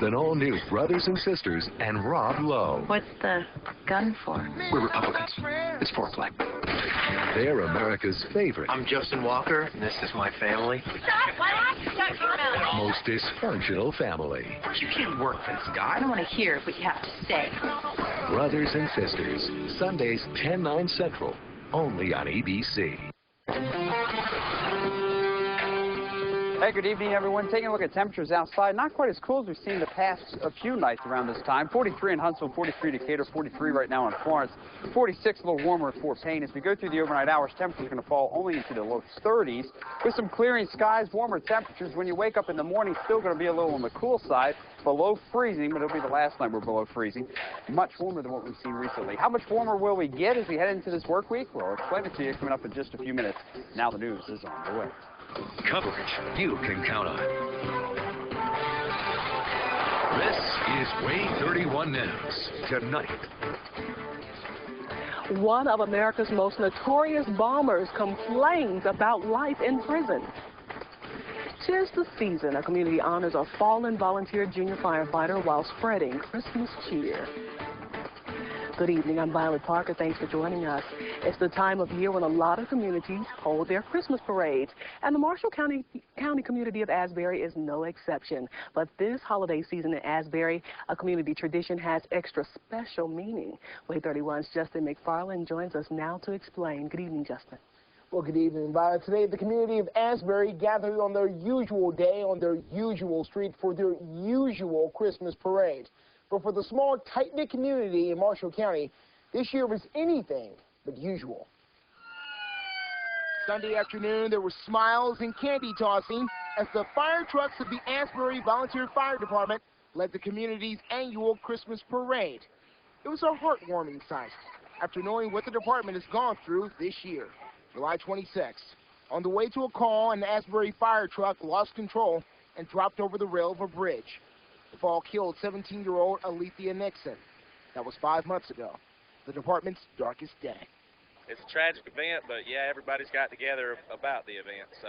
with an all-new Brothers and Sisters and Rob Lowe. What's the gun for? We're Republicans. It's foreplay. They're America's favorite. I'm Justin Walker, and this is my family. Most dysfunctional family. You can't work for this guy. I don't want to hear what you have to say. Brothers and Sisters, Sundays 10/9 Central, only on ABC. Hey, good evening, everyone. Taking a look at temperatures outside. Not quite as cool as we've seen the past a few nights around this time. 43 in Huntsville, 43 Decatur, 43 right now in Florence, 46 a little warmer at Fort Payne. As we go through the overnight hours, temperatures are going to fall only into the low 30s with some clearing skies, warmer temperatures. When you wake up in the morning, still going to be a little on the cool side, below freezing, but it'll be the last night we're below freezing. Much warmer than what we've seen recently. How much warmer will we get as we head into this work week? Well, I'll explain it to you coming up in just a few minutes. Now the news is on the way. Coverage you can count on. This is WAAY 31 News. Tonight. One of America's most notorious bombers complains about life in prison. 'Tis the season a community honors a fallen volunteer junior firefighter while spreading Christmas cheer. Good evening, I'm Violet Parker. Thanks for joining us. It's the time of year when a lot of communities hold their Christmas parades, and the Marshall County community of Asbury is no exception. But this holiday season in Asbury, a community tradition has extra special meaning. WAAY 31's Justin McFarland joins us now to explain. Good evening, Justin. Well, good evening, Violet. Today, the community of Asbury gathered on their usual day on their usual street for their usual Christmas parade. But for the small, tight-knit community in Marshall County, this year was anything but usual. Sunday afternoon, there were smiles and candy tossing as the fire trucks of the Asbury Volunteer Fire Department led the community's annual Christmas parade. It was a heartwarming sight after knowing what the department has gone through this year. July 26th, on the way to a call, an Asbury fire truck lost control and dropped over the rail of a bridge. The fall killed 17-year-old Alethea Nixon. That was 5 months ago, the department's darkest day. It's a tragic event, but yeah, everybody's got together about the event, so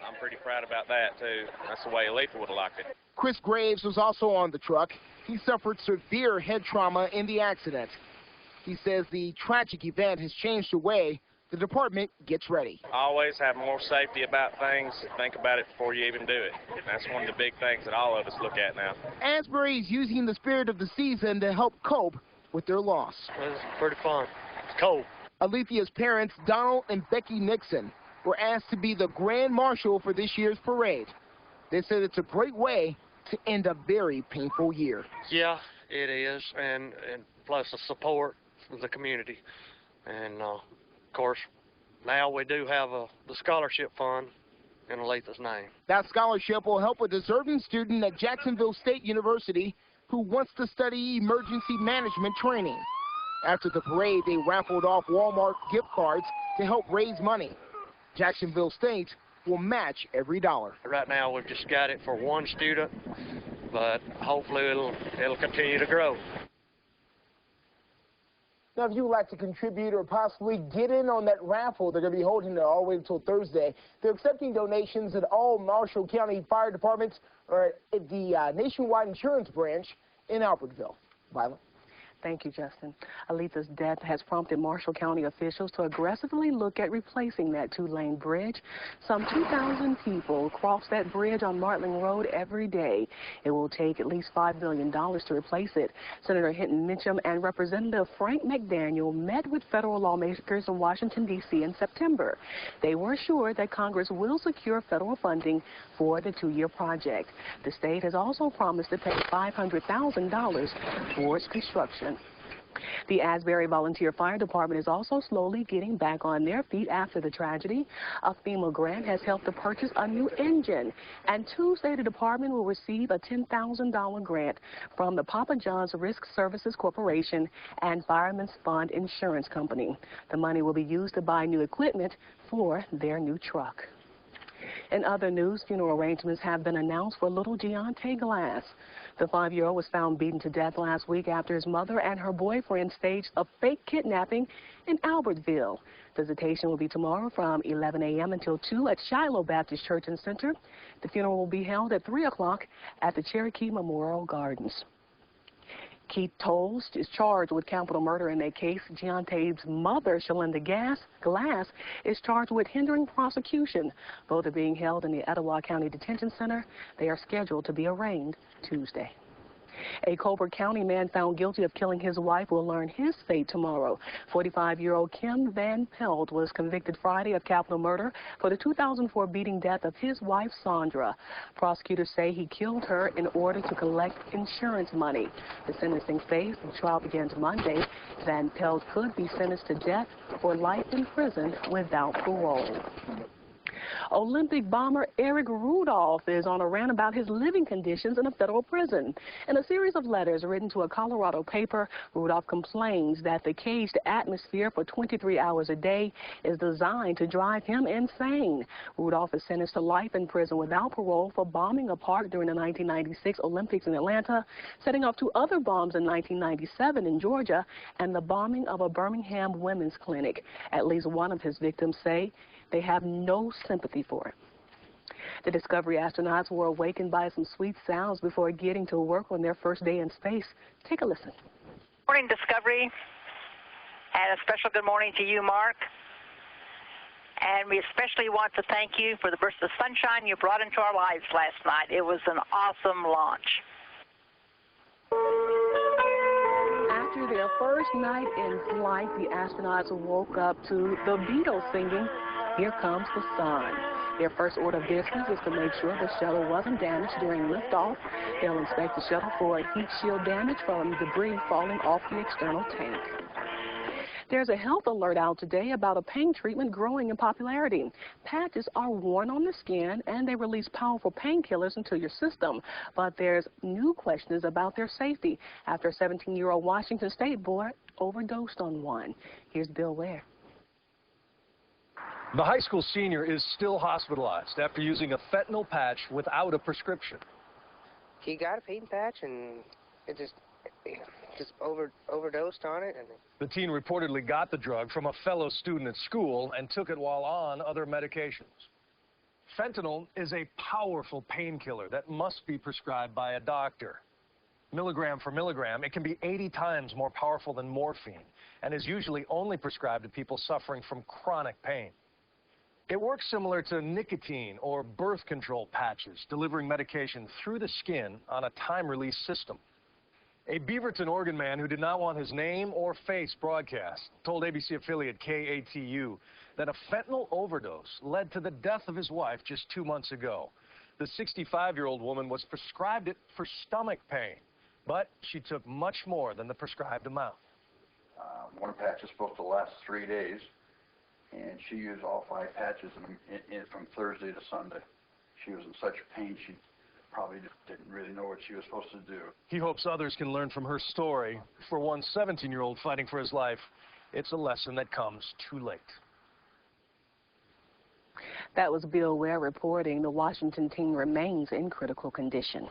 I'm pretty proud about that, too. That's the way Alethea would have liked it. Chris Graves was also on the truck. He suffered severe head trauma in the accident. He says the tragic event has changed the way the department gets ready. Always have more safety about things. Think about it before you even do it. That's one of the big things that all of us look at now. Asbury is using the spirit of the season to help cope with their loss. It's pretty fun. It's cold. Alethea's parents, Donald and Becky Nixon, were asked to be the grand marshal for this year's parade. They said it's a great way to end a very painful year. Yeah, it is, and plus the support of the community. And of course, now we do have the scholarship fund in Alethea's name. That scholarship will help a deserving student at Jacksonville State University who wants to study emergency management training. After the parade, they raffled off Walmart gift cards to help raise money. Jacksonville State will match every dollar. Right now, we've just got it for one student, but hopefully it'll continue to grow. Now, if you would like to contribute or possibly get in on that raffle, they're going to be holding it all the way until Thursday. They're accepting donations at all Marshall County fire departments or at the Nationwide Insurance branch in Albertville. Violet. Thank you, Justin. Alethea's death has prompted Marshall County officials to aggressively look at replacing that two-lane bridge. Some 2,000 people cross that bridge on Martling Road every day. It will take at least $5 billion to replace it. Senator Hinton Mitchum and Representative Frank McDaniel met with federal lawmakers in Washington, D.C. in September. They were assured that Congress will secure federal funding for the two-year project. The state has also promised to pay $500,000 towards construction. The Asbury Volunteer Fire Department is also slowly getting back on their feet after the tragedy. A FEMA grant has helped to purchase a new engine, and Tuesday the department will receive a $10,000 grant from the Papa John's Risk Services Corporation and Fireman's Fund Insurance Company. The money will be used to buy new equipment for their new truck. In other news, funeral arrangements have been announced for little Deontay Glass. The 5-year-old was found beaten to death last week after his mother and her boyfriend staged a fake kidnapping in Albertville. Visitation will be tomorrow from 11 a.m. until 2 at Shiloh Baptist Church and Center. The funeral will be held at 3 o'clock at the Cherokee Memorial Gardens. Keith Tolles is charged with capital murder in that case. Deontay's mother, Shalinda Glass, is charged with hindering prosecution. Both are being held in the Etowah County Detention Center. They are scheduled to be arraigned Tuesday. A Colbert County man found guilty of killing his wife will learn his fate tomorrow. 45-year-old Kim Van Pelt was convicted Friday of capital murder for the 2004 beating death of his wife, Sandra. Prosecutors say he killed her in order to collect insurance money. The sentencing phase of the trial begins Monday. Van Pelt could be sentenced to death or life in prison without parole. Olympic bomber Eric Rudolph is on a rant about his living conditions in a federal prison. In a series of letters written to a Colorado paper, Rudolph complains that the caged atmosphere for 23 hours a day is designed to drive him insane. Rudolph is sentenced to life in prison without parole for bombing a park during the 1996 Olympics in Atlanta, setting off 2 other bombs in 1997 in Georgia, and the bombing of a Birmingham women's clinic. At least one of his victims say they have no sympathy for it. The Discovery astronauts were awakened by some sweet sounds before getting to work on their first day in space. Take a listen. Morning, Discovery, and a special good morning to you, Mark. And we especially want to thank you for the burst of sunshine you brought into our lives last night. It was an awesome launch. After their first night in flight, the astronauts woke up to the Beatles singing "Here Comes the Sun." Their first order of business is to make sure the shuttle wasn't damaged during liftoff. They'll inspect the shuttle for heat shield damage from debris falling off the external tank. There's a health alert out today about a pain treatment growing in popularity. Patches are worn on the skin and they release powerful painkillers into your system. But there's new questions about their safety after a 17-year-old Washington State boy overdosed on one. Here's Bill Ware. The high school senior is still hospitalized after using a fentanyl patch without a prescription. He got a pain patch and it just overdosed on it. And the teen reportedly got the drug from a fellow student at school and took it while on other medications. Fentanyl is a powerful painkiller that must be prescribed by a doctor. Milligram for milligram, it can be 80 times more powerful than morphine and is usually only prescribed to people suffering from chronic pain. It works similar to nicotine or birth control patches, delivering medication through the skin on a time-release system. A Beaverton, Oregon man who did not want his name or face broadcast told ABC affiliate KATU that a fentanyl overdose led to the death of his wife just 2 months ago. The 65-year-old woman was prescribed it for stomach pain, but she took much more than the prescribed amount. One patch is supposed to last 3 days, and she used all 5 patches from Thursday to Sunday. She was in such pain, she probably just didn't really know what she was supposed to do. He hopes others can learn from her story. For one 17-year-old fighting for his life, it's a lesson that comes too late. That was Bill Ware reporting. The Washington team remains in critical condition.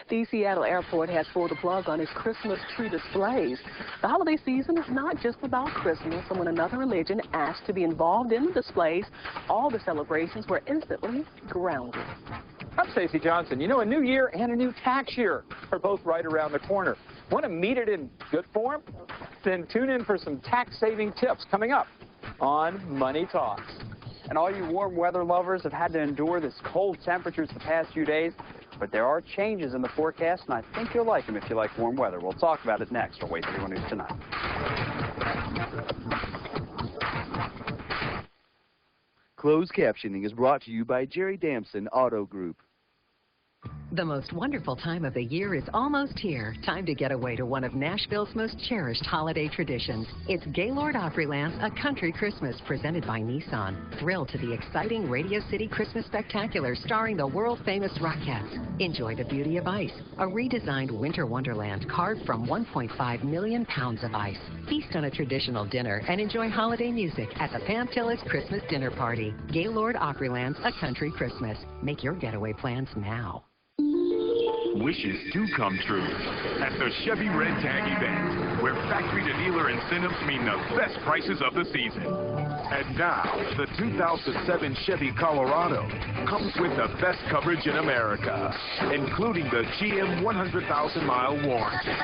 The Seattle airport has pulled the plug on its Christmas tree displays. The holiday season is not just about Christmas, and when another religion asked to be involved in the displays, all the celebrations were instantly grounded. I'm Stacey Johnson. You know, a new year and a new tax year are both right around the corner. Want to meet it in good form? Then tune in for some tax-saving tips coming up on Money Talks. And all you warm weather lovers have had to endure this cold temperatures the past few days, but there are changes in the forecast, and I think you'll like them if you like warm weather. We'll talk about it next on WAAY 31 News Tonight. Closed captioning is brought to you by Jerry Damson Auto Group. The most wonderful time of the year is almost here. Time to get away to one of Nashville's most cherished holiday traditions. It's Gaylord Opryland's A Country Christmas, presented by Nissan. Thrill to the exciting Radio City Christmas Spectacular starring the world-famous Rockettes. Enjoy the beauty of ice, a redesigned winter wonderland carved from 1.5 million pounds of ice. Feast on a traditional dinner and enjoy holiday music at the Pantillis Christmas Dinner Party. Gaylord Opryland's A Country Christmas. Make your getaway plans now. Wishes do come true at the Chevy Red Tag event, where factory-to-dealer incentives mean the best prices of the season. And now, the 2007 Chevy Colorado comes with the best coverage in America, including the GM 100,000-mile warranty,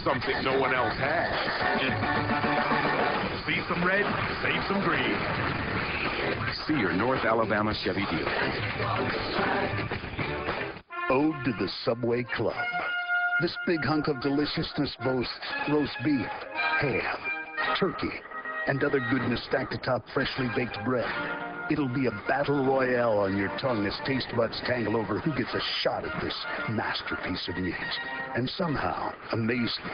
something no one else has. See some red, save some green. See your North Alabama Chevy dealer. Ode to the Subway Club. This big hunk of deliciousness boasts roast beef, ham, turkey, and other goodness stacked atop freshly baked bread. It'll be a battle royale on your tongue as taste buds tangle over who gets a shot at this masterpiece of meat. And somehow, amazingly,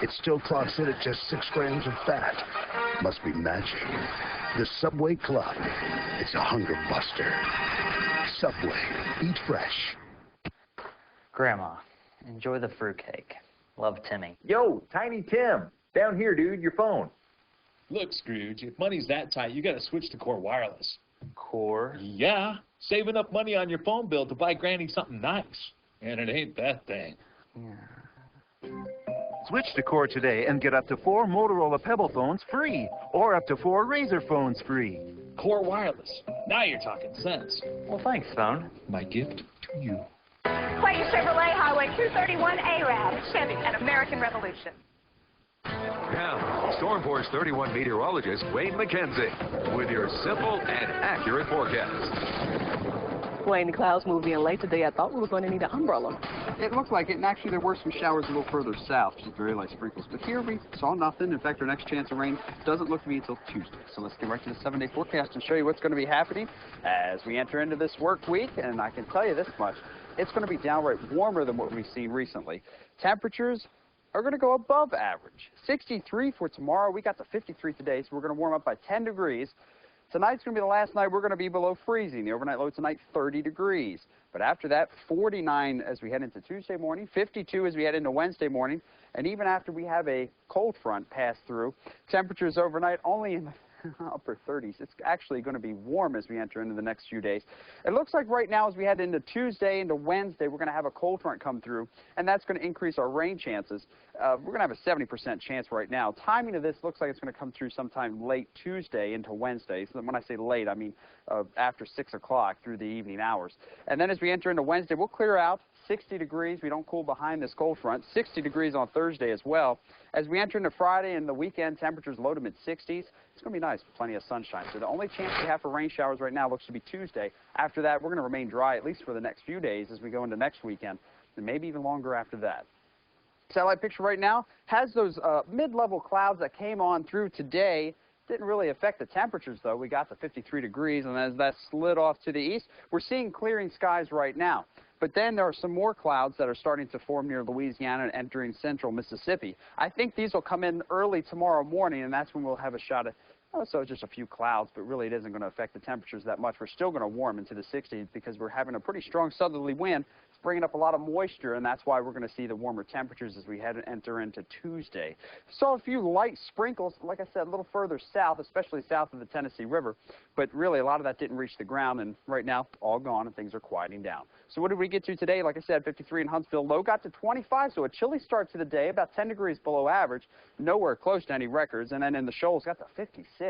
it still clocks in at just 6 grams of fat. Must be magic. The Subway Club. It's a hunger buster. Subway. Eat fresh. Grandma, enjoy the fruitcake. Love, Timmy. Yo, Tiny Tim. Down here, dude, your phone. Look, Scrooge, if money's that tight, you gotta switch to Core Wireless. Core? Yeah, save enough money on your phone bill to buy Granny something nice. And it ain't that thing. Yeah. Switch to Core today and get up to 4 Motorola Pebble phones free, or up to 4 Razr phones free. Core Wireless. Now you're talking sense. Well, thanks, phone. My gift to you. Clay Chevrolet, Highway 231 ARAD, Chevy, an American Revolution. Now, Stormforce 31 meteorologist Wayne McKenzie with your simple and accurate forecast. Wayne, the clouds moved in late today. I thought we were going to need an umbrella. It looked like it, and actually there were some showers a little further south, just very light sprinkles. But here we saw nothing. In fact, our next chance of rain doesn't look to be until Tuesday. So let's get right to the 7-day forecast and show you what's going to be happening as we enter into this work week. And I can tell you this much. It's going to be downright warmer than what we've seen recently. Temperatures are going to go above average. 63 for tomorrow. We got to 53 today, so we're going to warm up by 10 degrees. Tonight's going to be the last night we're going to be below freezing. The overnight low tonight, 30 degrees. But after that, 49 as we head into Tuesday morning, 52 as we head into Wednesday morning, and even after we have a cold front pass through, temperatures overnight only in the upper 30s. It's actually going to be warm as we enter into the next few days. It looks like right now as we head into Tuesday into Wednesday, we're going to have a cold front come through, and that's going to increase our rain chances. We're going to have a 70% chance right now. Timing of this looks like it's going to come through sometime late Tuesday into Wednesday. So when I say late, I mean after 6 o'clock through the evening hours. And then as we enter into Wednesday, we'll clear out. 60 degrees. We don't cool behind this cold front. 60 degrees on Thursday as well. As we enter into Friday and the weekend, temperatures low to mid-60s. It's going to be nice with plenty of sunshine. So the only chance we have for rain showers right now looks to be Tuesday. After that, we're going to remain dry at least for the next few days as we go into next weekend, and maybe even longer after that. Satellite picture right now has those mid-level clouds that came on through today. Didn't really affect the temperatures, though. We got to 53 degrees, and as that slid off to the east, we're seeing clearing skies right now. But then there are some more clouds that are starting to form near Louisiana and entering central Mississippi. I think these will come in early tomorrow morning, and that's when we'll have a shot at, so just a few clouds, but really it isn't going to affect the temperatures that much. We're still going to warm into the 60s because we're having a pretty strong southerly wind. It's bringing up a lot of moisture, and that's why we're going to see the warmer temperatures as we enter into Tuesday. Saw a few light sprinkles, like I said, a little further south, especially south of the Tennessee River, but really a lot of that didn't reach the ground, and right now, all gone, and things are quieting down. So what did we get to today? Like I said, 53 in Huntsville. Low got to 25, so a chilly start to the day, about 10 degrees below average, nowhere close to any records, and then in the Shoals got to 56.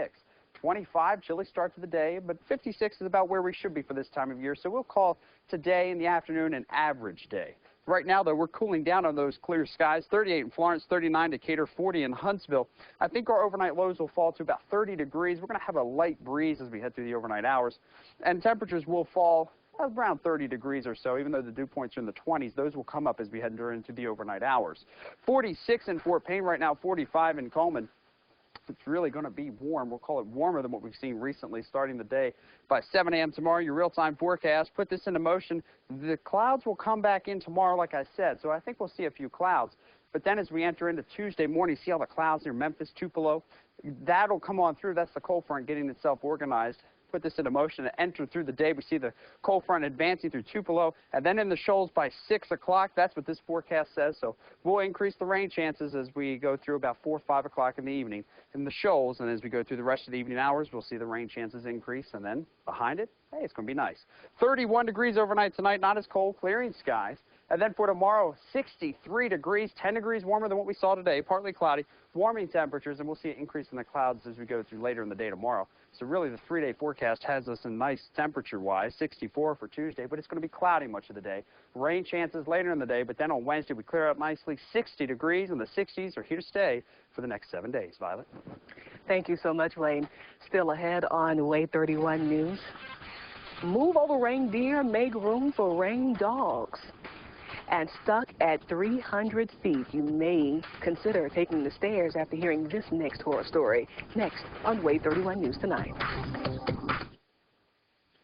25, chilly start to the day, but 56 is about where we should be for this time of year, so we'll call today in the afternoon an average day. Right now, though, we're cooling down on those clear skies. 38 in Florence, 39 Decatur, 40 in Huntsville. I think our overnight lows will fall to about 30 degrees. We're going to have a light breeze as we head through the overnight hours, and temperatures will fall around 30 degrees or so. Even though the dew points are in the 20s, those will come up as we head into the overnight hours. 46 in Fort Payne right now, 45 in Coleman. it's really going to be warm. We'll call it warmer than what we've seen recently starting the day. By 7 a.m. tomorrow, your real-time forecast. Put this into motion. The clouds will come back in tomorrow, like I said, so I think we'll see a few clouds. But then as we enter into Tuesday morning, see all the clouds near Memphis, Tupelo? That'll come on through. That's the cold front getting itself organized. Put this into motion and enter through the day. We see the cold front advancing through Tupelo, and then in the shoals by 6 o'clock. That's what this forecast says. So we'll increase the rain chances as we go through about 4 or 5 o'clock in the evening in the shoals, and as we go through the rest of the evening hours, we'll see the rain chances increase, and then behind it, hey, it's going to be nice. 31 degrees overnight tonight, not as cold, clearing skies. And then for tomorrow, 63 degrees, 10 degrees warmer than what we saw today, partly cloudy, warming temperatures, and we'll see an increase in the clouds as we go through later in the day tomorrow. So really the 3-day forecast has us in nice temperature-wise, 64 for Tuesday, but it's going to be cloudy much of the day. Rain chances later in the day, but then on Wednesday we clear up nicely, 60 degrees, and the 60s are here to stay for the next 7 days. Violet? Thank you so much, Wayne. Still ahead on WAAY 31 News. Move over reindeer, make room for rain dogs. And stuck at 300 feet, you may consider taking the stairs after hearing this next horror story. Next on WAAY 31 News tonight.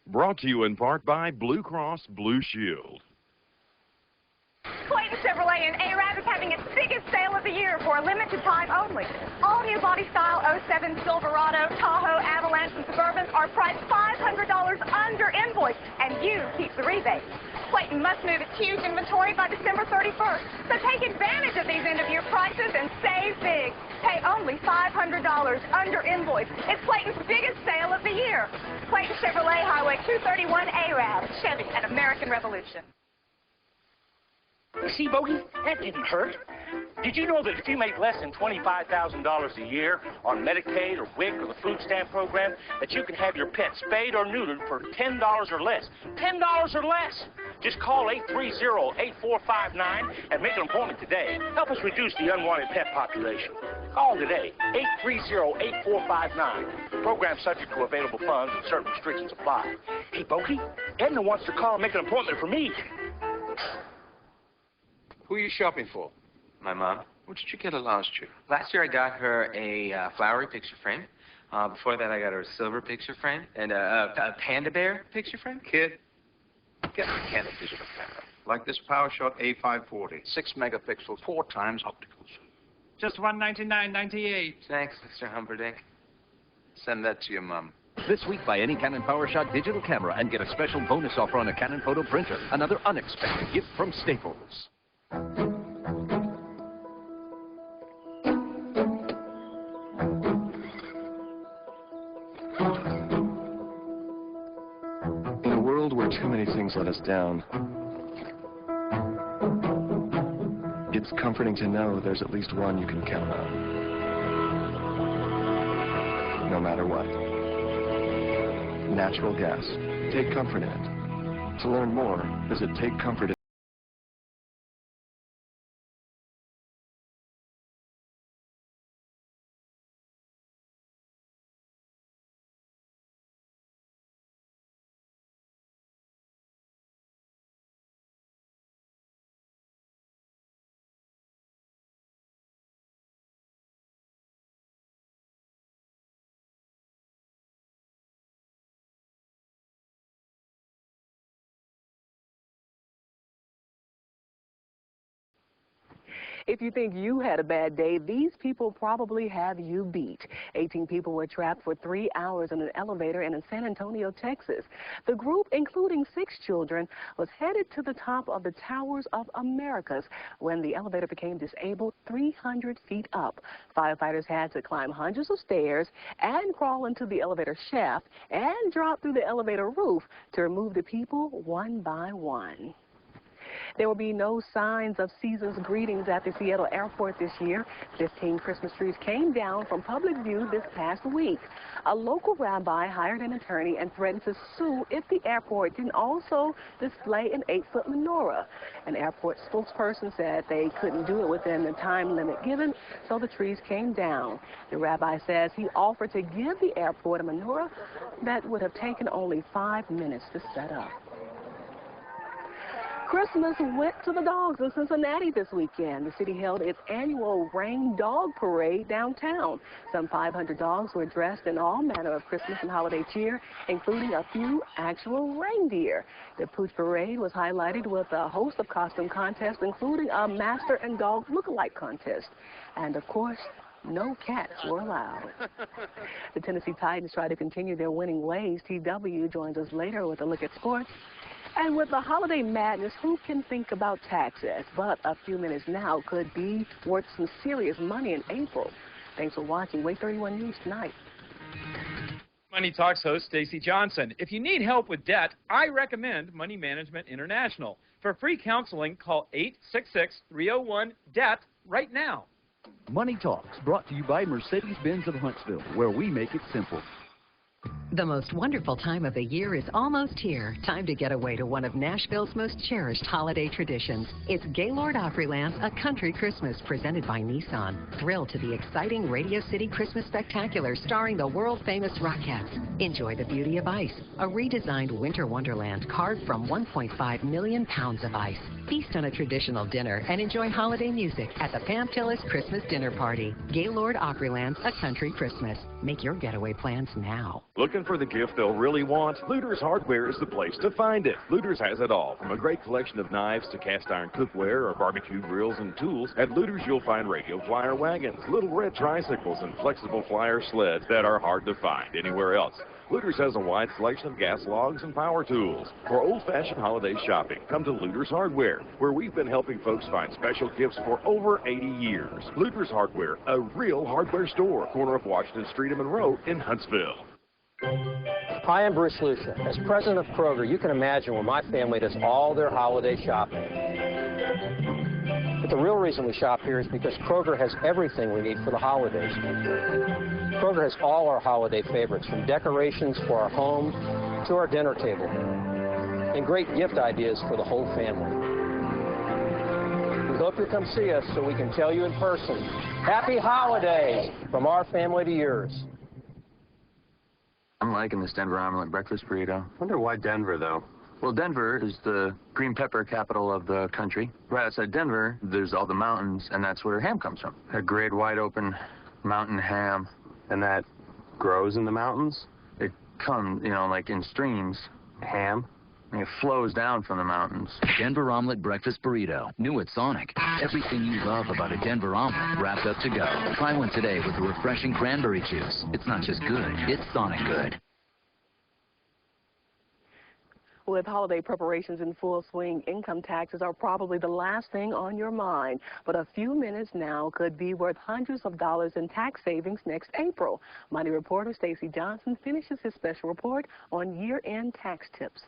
Brought to you in part by Blue Cross Blue Shield. Clayton Chevrolet in Arab is having its biggest sale of the year for a limited time only. All new body style 07 Silverado, Tahoe, Avalanche, and Suburbans are priced $500 under invoice, and you keep the rebate. Clayton must move its huge inventory by December 31st, so take advantage of these end-of-year prices and save big. Pay only $500 under invoice. It's Clayton's biggest sale of the year. Clayton Chevrolet, Highway 231 Arab, Chevy, an American Revolution. See, Bogey, that didn't hurt. Did you know that if you make less than $25,000 a year on Medicaid or WIC or the food stamp program, that you can have your pet spayed or neutered for $10 or less? $10 or less! Just call 830-8459 and make an appointment today. Help us reduce the unwanted pet population. Call today, 830-8459. Program subject to available funds and certain restrictions apply. Hey, Bogey, Edna wants to call and make an appointment for me. Who are you shopping for? My mom. What did you get her last year? Last year I got her a flowery picture frame. Before that I got her a silver picture frame and a panda bear picture frame. Kid, get the Canon digital camera. Like this PowerShot A540. 6 megapixels, 4 times optical zoom. Just $199.98. Thanks, Mr. Humperdinck. Send that to your mom. This week, buy any Canon PowerShot digital camera and get a special bonus offer on a Canon photo printer. Another unexpected gift from Staples. In a world where too many things let us down, it's comforting to know there's at least one you can count on. No matter what. Natural gas. Take comfort in it. To learn more, visit TakeComfort. If you think you had a bad day, these people probably have you beat. 18 people were trapped for 3 hours in an elevator in San Antonio, Texas. The group, including 6 children, was headed to the top of the Towers of Americas when the elevator became disabled 300 feet up. Firefighters had to climb hundreds of stairs and crawl into the elevator shaft and drop through the elevator roof to remove the people one by one. There will be no signs of season's greetings at the Seattle airport this year. 15 Christmas trees came down from public view this past week. A local rabbi hired an attorney and threatened to sue if the airport didn't also display an 8-foot menorah. An airport spokesperson said they couldn't do it within the time limit given, so the trees came down. The rabbi says he offered to give the airport a menorah that would have taken only 5 minutes to set up. Christmas went to the dogs in Cincinnati this weekend. The city held its annual Rain Dog Parade downtown. Some 500 dogs were dressed in all manner of Christmas and holiday cheer, including a few actual reindeer. The Pooch Parade was highlighted with a host of costume contests, including a master and dog look-alike contest. And, of course, no cats were allowed. The Tennessee Titans try to continue their winning ways. TW joins us later with a look at sports. And with the holiday madness, who can think about taxes? But a few minutes now could be worth some serious money in April. Thanks for watching WAAY 31 News tonight. Money Talks host Stacy Johnson. If you need help with debt, I recommend Money Management International. For free counseling, call 866-301-DEBT right now. Money Talks, brought to you by Mercedes-Benz of Huntsville, where we make it simple. The most wonderful time of the year is almost here. Time to get away to one of Nashville's most cherished holiday traditions. It's Gaylord Opryland, A Country Christmas, presented by Nissan. Thrill to the exciting Radio City Christmas Spectacular starring the world-famous Rockettes. Enjoy the beauty of ice, a redesigned winter wonderland carved from 1.5 million pounds of ice. Feast on a traditional dinner and enjoy holiday music at the Pam Tillis Christmas Dinner Party. Gaylord Opryland, A Country Christmas. Make your getaway plans now. Looking for the gift they'll really want? Looters Hardware is the place to find it. Looters has it all, from a great collection of knives to cast iron cookware or barbecue grills and tools. At Looters, you'll find radio flyer wagons, little red tricycles, and flexible flyer sleds that are hard to find anywhere else. Looters has a wide selection of gas logs and power tools. For old-fashioned holiday shopping, come to Looters Hardware, where we've been helping folks find special gifts for over 80 years. Looters Hardware, a real hardware store, corner of Washington Street and Monroe in Huntsville. Hi, I'm Bruce Lucia. As president of Kroger, you can imagine where my family does all their holiday shopping. But the real reason we shop here is because Kroger has everything we need for the holidays. Kroger has all our holiday favorites, from decorations for our home to our dinner table, and great gift ideas for the whole family. We hope you'll come see us so we can tell you in person, Happy Holidays from our family to yours. I'm liking this Denver omelet breakfast burrito. Wonder why Denver, though? Well, Denver is the green pepper capital of the country. Right outside Denver, there's all the mountains, and that's where ham comes from. A great wide open mountain ham. And that grows in the mountains? It comes, like in streams. Ham? And it flows down from the mountains. Denver omelet breakfast burrito. New at Sonic. Everything you love about a Denver omelet wrapped up to go. Try one today with the refreshing cranberry juice. It's not just good, it's Sonic good. With holiday preparations in full swing, income taxes are probably the last thing on your mind. But a few minutes now could be worth hundreds of dollars in tax savings next April. Money reporter Stacy Johnson finishes his special report on year-end tax tips.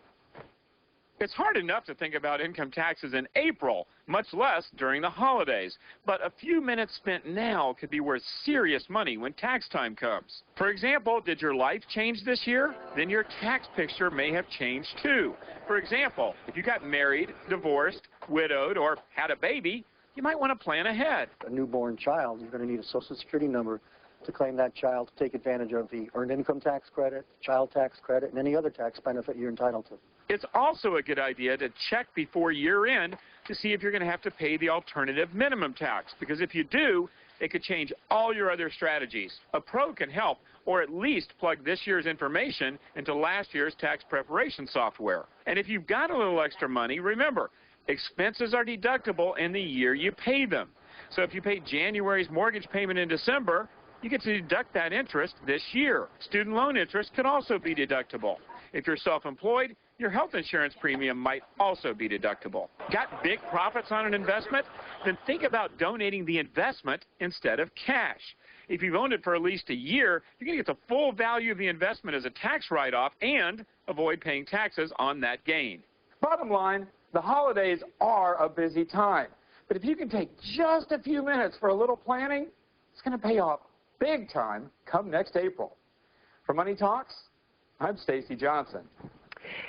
It's hard enough to think about income taxes in April, much less during the holidays. But a few minutes spent now could be worth serious money when tax time comes. For example, did your life change this year? Then your tax picture may have changed too. For example, if you got married, divorced, widowed, or had a baby, you might want to plan ahead. A newborn child, you're going to need a Social Security number to claim that child to take advantage of the Earned Income Tax Credit, Child Tax Credit, and any other tax benefit you're entitled to. It's also a good idea to check before year end to see if you're going to have to pay the alternative minimum tax, because if you do, it could change all your other strategies. A pro can help, or at least plug this year's information into last year's tax preparation software. And if you've got a little extra money, remember, expenses are deductible in the year you pay them. So if you pay January's mortgage payment in December, you get to deduct that interest this year. Student loan interest could also be deductible. If you're self-employed, your health insurance premium might also be deductible. Got big profits on an investment? Then think about donating the investment instead of cash. If you've owned it for at least a year, you're going to get the full value of the investment as a tax write-off and avoid paying taxes on that gain. Bottom line, the holidays are a busy time. But if you can take just a few minutes for a little planning, it's going to pay off big time come next April. For Money Talks, I'm Stacy Johnson.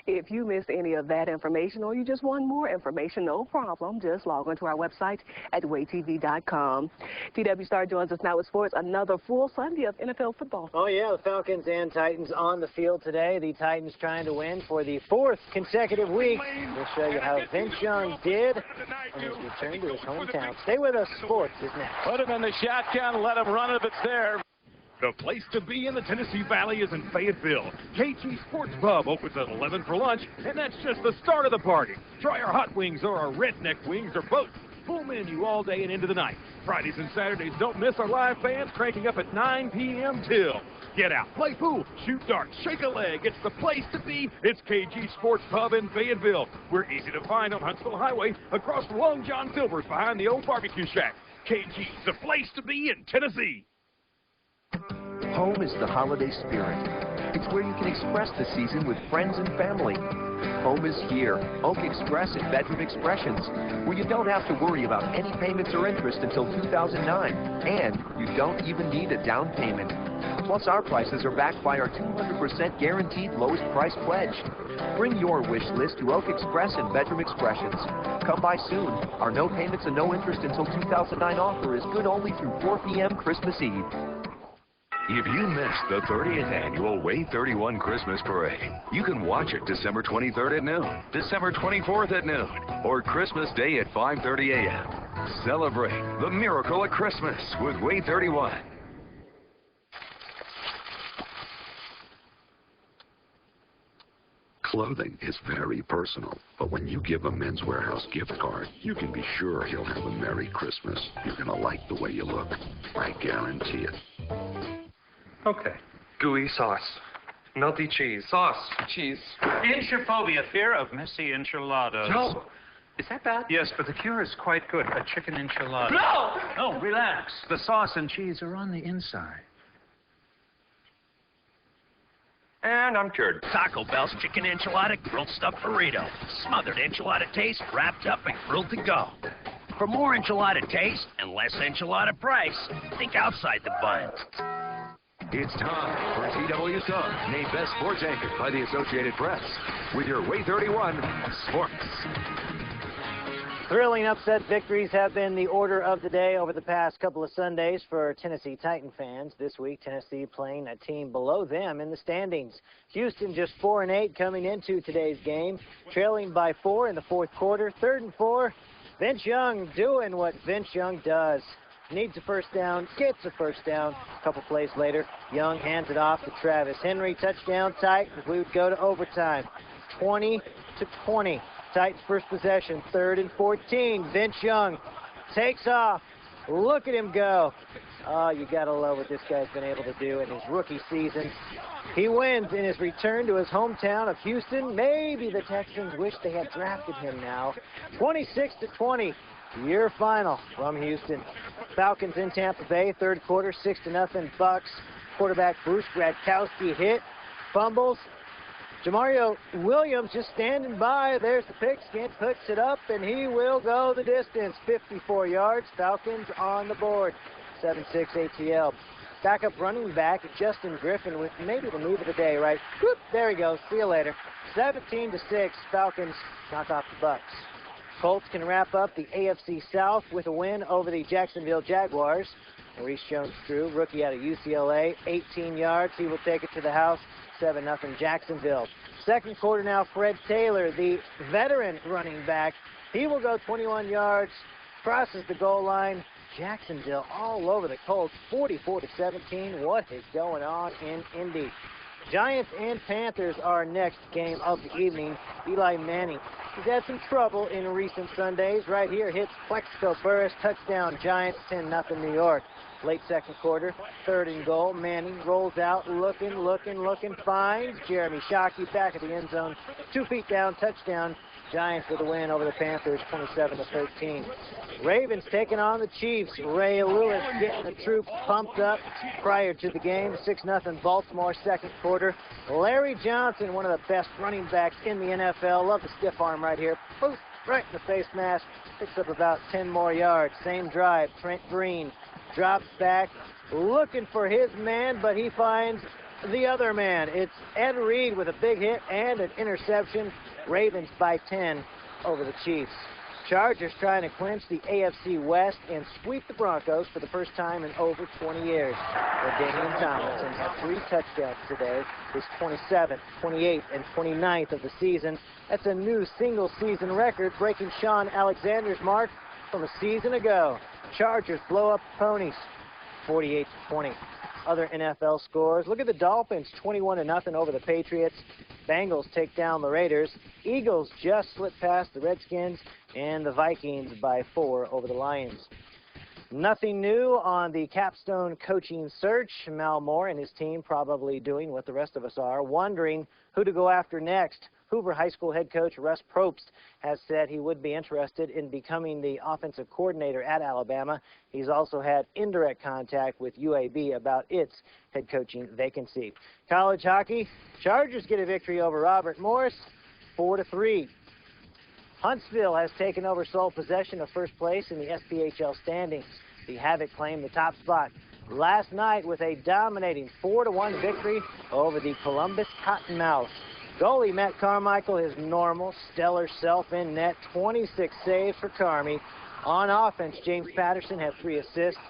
If you missed any of that information or you just want more information, no problem. Just log on to our website at WAAYTV.com. TW Star joins us now with sports. Another full Sunday of NFL football. Oh, yeah, the Falcons and Titans on the field today. The Titans trying to win for the 4th consecutive week. We'll show you how Vince Young did in his return to his hometown. Stay with us. Sports is next. Put him in the shotgun. Let him run it if it's there. The place to be in the Tennessee Valley is in Fayetteville. KG Sports Pub opens at 11 for lunch, and that's just the start of the party. Try our hot wings or our redneck wings or both. Full menu all day and into the night. Fridays and Saturdays, don't miss our live bands cranking up at 9 p.m. till. Get out, play pool, shoot darts, shake a leg. It's the place to be. It's KG Sports Pub in Fayetteville. We're easy to find on Huntsville Highway across from Long John Silver's behind the old barbecue shack. KG's the place to be in Tennessee. Home is the holiday spirit. It's where you can express the season with friends and family. Home is here, Oak Express and Bedroom Expressions, where you don't have to worry about any payments or interest until 2009, and you don't even need a down payment. Plus, our prices are backed by our 200% guaranteed lowest price pledge. Bring your wish list to Oak Express and Bedroom Expressions. Come by soon. Our no payments and no interest until 2009 offer is good only through 4 p.m. Christmas Eve. If you missed the 30th annual WAAY 31 Christmas Parade, you can watch it December 23rd at noon, December 24th at noon, or Christmas Day at 5:30 a.m. Celebrate the miracle of Christmas with WAAY 31. Clothing is very personal, but when you give a Men's Warehouse gift card, you can be sure he'll have a Merry Christmas. You're going to like the way you look. I guarantee it. Okay. Gooey sauce. Melty cheese. Sauce. Cheese. Inchophobia, fear of messy enchiladas. No. Is that bad? Yes, but the cure is quite good. A chicken enchilada. No! No, relax. The sauce and cheese are on the inside. And I'm cured. Taco Bell's chicken enchilada grilled stuffed burrito. Smothered enchilada taste, wrapped up and grilled to go. For more enchilada taste and less enchilada price, think outside the bun. It's time for TW Sun, named Best Sports Anchor by the Associated Press, with your WAAY 31 Sports. Thrilling upset victories have been the order of the day over the past couple of Sundays for Tennessee Titan fans. This week, Tennessee playing a team below them in the standings. Houston just 4-8 coming into today's game, trailing by 4 in the fourth quarter. 3rd and 4, Vince Young doing what Vince Young does. Needs a first down, gets a first down. A couple plays later, Young hands it off to Travis Henry. Touchdown Titans. We would go to overtime. 20-20. Titans first possession, 3rd and 14. Vince Young takes off. Look at him go. Oh, you got to love what this guy's been able to do in his rookie season. He wins in his return to his hometown of Houston. Maybe the Texans wish they had drafted him now. 26-20. Year final from Houston. Falcons in Tampa Bay, 3rd quarter, 6-0 Bucks. Quarterback Bruce Gradkowski hit, fumbles. Jamario Williams just standing by. There's the pick. Scant puts it up, and he will go the distance. 54 yards. Falcons on the board. 7-6 ATL. Backup running back Justin Griffin with maybe the move of the day, right? Whoop, there he goes. See you later. 17-6. Falcons knock off the Bucks. Colts can wrap up the AFC South with a win over the Jacksonville Jaguars. Maurice Jones-Drew, rookie out of UCLA, 18 yards. He will take it to the house, 7-0 Jacksonville. 2nd quarter now, Fred Taylor, the veteran running back. He will go 21 yards, crosses the goal line. Jacksonville all over the Colts, 44-17. What is going on in Indy? Giants and Panthers are next game of the evening. Eli Manning, he's had some trouble in recent Sundays. Right here, hits Plexico Burris, touchdown Giants, 10-0 New York. Late 2nd quarter, 3rd and goal. Manning rolls out, looking, finds Jeremy Shockey back at the end zone. 2 feet down, touchdown. Giants with a win over the Panthers, 27-13. Ravens taking on the Chiefs. Ray Lewis getting the troops pumped up prior to the game. 6-0 Baltimore, 2nd quarter. Larry Johnson, one of the best running backs in the NFL. Love the stiff arm right here. Poof, right in the face mask. Picks up about 10 more yards. Same drive. Trent Green drops back, looking for his man, but he finds the other man. It's Ed Reed with a big hit and an interception. Ravens by 10 over the Chiefs. Chargers trying to clinch the AFC West and sweep the Broncos for the first time in over 20 years. Damian Tomlinson had 3 touchdowns today, his 27th, 28th, and 29th of the season. That's a new single-season record, breaking Sean Alexander's mark from a season ago. Chargers blow up the Ponies, 48-20. Other NFL scores. Look at the Dolphins, 21-0 over the Patriots. Bengals take down the Raiders. Eagles just slipped past the Redskins, and the Vikings by 4 over the Lions. Nothing new on the capstone coaching search. Mal Moore and his team probably doing what the rest of us are, wondering who to go after next. Hoover High School head coach Russ Probst has said he would be interested in becoming the offensive coordinator at Alabama. He's also had indirect contact with UAB about its head coaching vacancy. College hockey, Chargers get a victory over Robert Morris, 4-3. Huntsville has taken over sole possession of first place in the SPHL standings. The Havoc claimed the top spot last night with a dominating 4-1 victory over the Columbus Cottonmouths. Goalie Matt Carmichael, his normal, stellar self in net, 26 saves for Carmi. On offense, James Patterson had 3 assists.